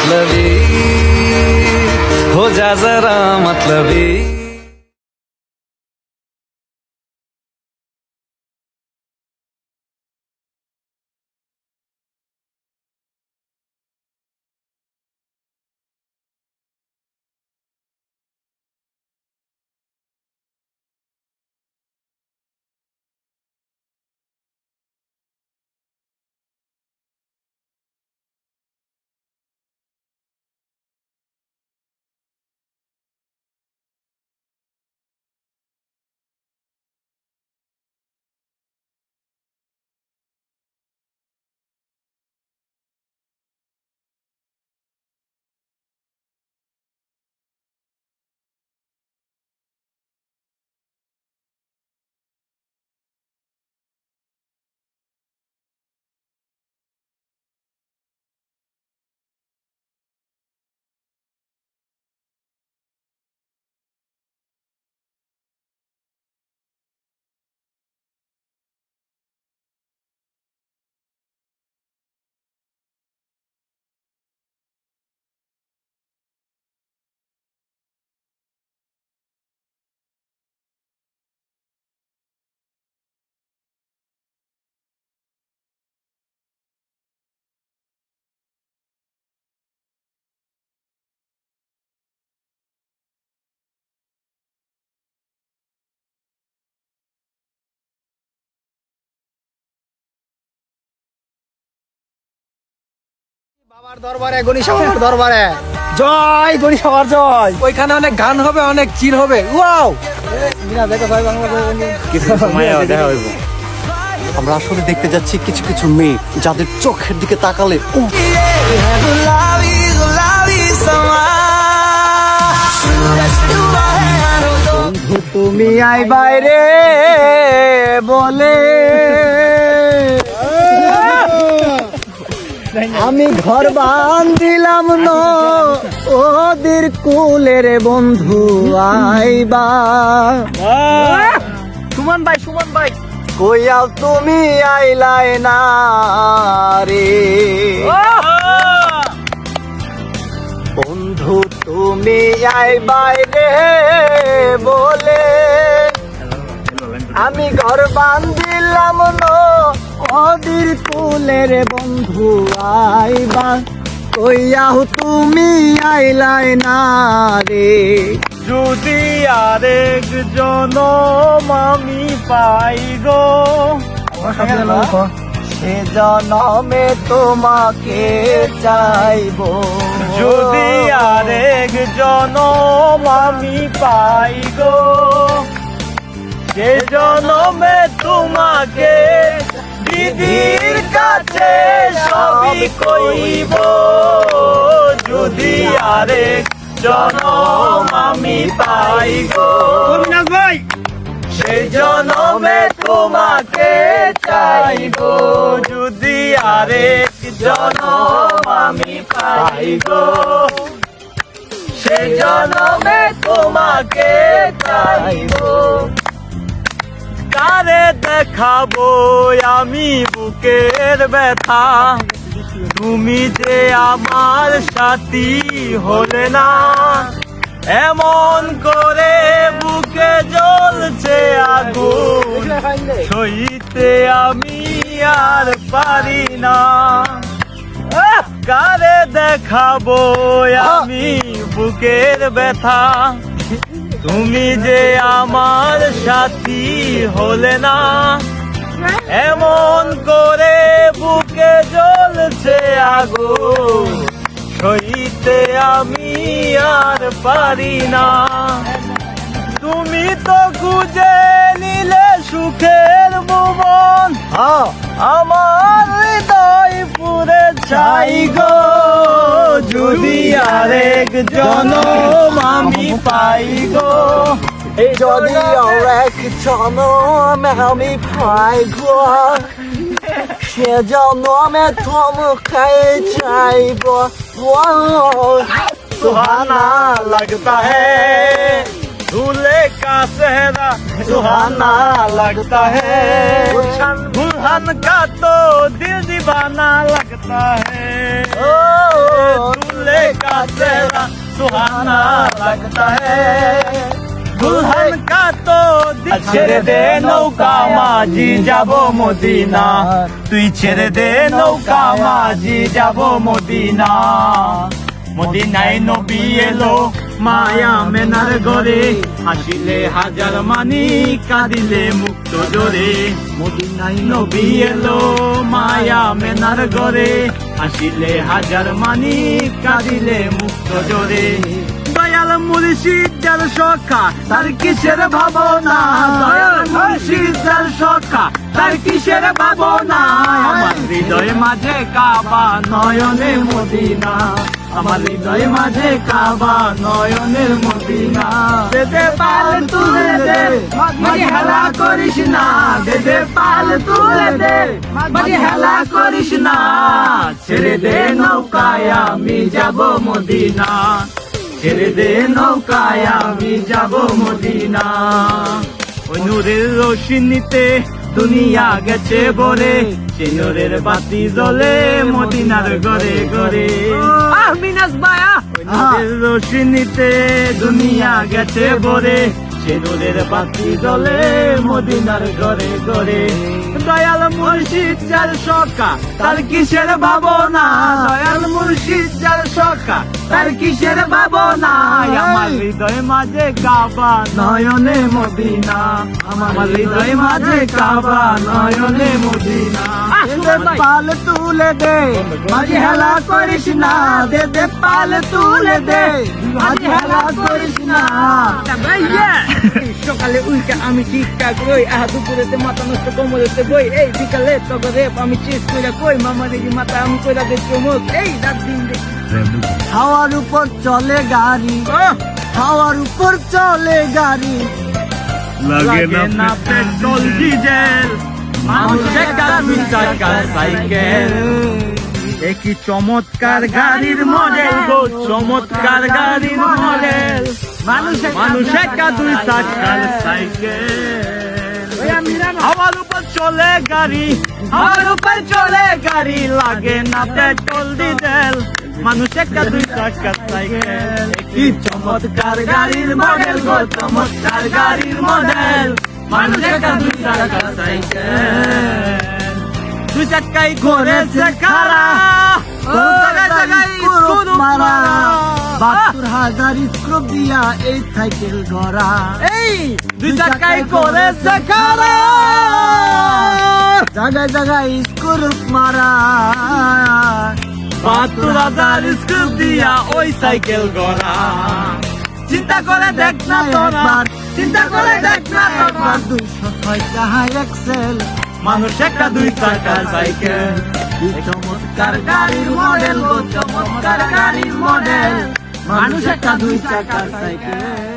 मतलबी हो जा जरा मतलबी। বাবার দরবারে গণেশ বাবার দরবারে জয় গণেশ বাবার জয়। ওইখানে অনেক গান হবে, অনেক চিল হবে। ওয়াও, মিনা দেখো ভাই বাংলা কিছু সময় দেখা হইব। আমরা আসলে দেখতে যাচ্ছি কিছু কিছু মেয়ে যাদের চোখের দিকে তাকালে বন্ধু তুমি আই বাইরে বলে আমি ঘর বান্ধিলাম ওদের কুলের বন্ধু আইবা। সুমন ভাই কইয়াও তুমি আইলাই না রে বন্ধু তুমি আই বাইরে বলে আমি ঘর বান্ধিলাম ওদের কুলের বন্ধু আইবা। কইয়াও তুমি আইলাই না রে যদি আরেক জনম আমি পাই গো সে জনমে তোমাকে চাইবো। যদি আরেক জনম আমি পাই গো সে জনমে তোমাকে দিদির কাছে সবই কইব। যদি আরেক জনম আমি পাই গো সে জনমে তোমাকে চাইব। যদি আরেক জনম আমি পাই গো সে জনমে তোমাকে চাইব। কারে দেখাবো আমি বুকের ব্যথা তুমি যে আমার সাথী হলে না। এমন করে বুকে জ্বলছে আগুন সইতে আমি আর পারি না। কারে দেখাবো আমি বুকের ব্যথা তুমি যে আমার সাথী হলে না। এমন করে বুকে জ্বলছে আগুন সইতে আমি আর পারি না। তুমি তো খুঁজে নিলে সুখের ভুবন আমার হৃদয় পুরে চাই গো। যদি আরেক জনম আমি পাই গো যদি আরেক জনম আমি পাই গো সে জনমে তোমাকে চাইবো। सुहाना लगता है दूल्हे का सेहरा सुहाना लगता है दुल्हन का तो दिल दीवाना लगता है दूल्हे तेरा सुहाना लगता है दुल्हन का तो ছেড়ে দে নৌকা মাঝি যাব মদিনা তুই ছেড়ে দে নৌকা মাঝি যাব মদিনা মদিনায় নবী এলো মায়া মেনার ঘরে হাসিলে হাজার মানি কাঁদিলে মুক্ত জোরে মদিনায় নবী এলো মায়া মেনার ঘরে হাসিলে হাজার মানি কাঁদিলে মুক্ত জোরে দয়াল মুর্শিদ যার সখা তার কিসের ভাবনা দয়াল মুর্শিদ যার সখা তার কিসের ভাবনা আমার হৃদয় মাঝে কাবা নয়নে মদিনা আমার হৃদয় মাঝে কাবা নয়নের মদিনা দে দে পাল তুলে দে মাঝে হেলা করিস না দে দে পাল তুলে দে মাঝে হেলা করিস না ছেড়ে দে নৌকায় আমি যাব মদিনা ছেড়ে দে নৌকায় আমি যাব মদিনা ওই নূরের রোশনীতে দুনিয়া গেছে ভরে সে নূরের বাতি জ্বলে মদিনার ঘরে ঘরে মিনাস ভাইয়া ওই নূরের রোশনীতে দুনিয়া গেছে ভরে সে নূরের বাতি জ্বলে মদিনার ঘরে ঘরে দয়াল মুর্শিদ যার সখা তার কিসের ভাবনা দয়াল মুর্শিদ যার সখা তার কিসের ভাবনা আমার হৃদয় মাঝে কাবা নয়নে মদিনা আমার হৃদয় মাঝে কাবা নয়নে মদিনা পাল তুলে দে মাঝে হেলা করিস না দে দে পাল তুলে দে মাঝে হেলা করিস না সকালে উল্টা আমি ঠিকঠাক রই আহা দুপুরেতে মাথা নষ্ট কোমরেতে বই এই বিকালে তবে রেপ আমি চেস করে কই মামার এই মাথা আমি কইরা দে চমক এই রাত দিন দেখি হাওয়ার উপর চলে গাড়ি হাওয়ার উপর চলে গাড়ি লাগে না পেট্রোল ডিজেল মানুষের কাছে চাকা সাইকেল একই চমৎকার গাড়ির মডেল গো চমৎকার গাড়ির মডেল মানুষের কাছে চাকার সাইকেল হাওয়ার উপর চলে গাড়ি হাওয়ার উপর চলে গাড়ি লাগে না পেট্রোল ডিজেল মানুষ একটা দুই চাকার সাইকেল কি চমৎকার গাড়ির মডেল গো চমৎকার গাড়ির মডেল মানুষ একটা দুই চাকার সাইকেল দুই চাকাই করেছে খাড়া জায়গায় স্ক্রু মারা ৭২,০০০ স্ক্রু দিয়া এই সাইকেল গড়া এই দুই চাকাই করেছে খাড়া জায়গায় জায়গায় স্ক্রু মারা ৭২,০০০ স্ক্রু দিয়া ওই সাইকেল গড়া চিন্তা করে দেখ না তোরা চিন্তা করে দেখ না তোরা ২০৬ টাকা এক্সেল মানুষ একটা দুই চাকা সাইকেল চমৎকার গাড়ির মডেল গো চমৎকার গাড়ির মডেল মানুষ একটা দুই চাকার সাইকেল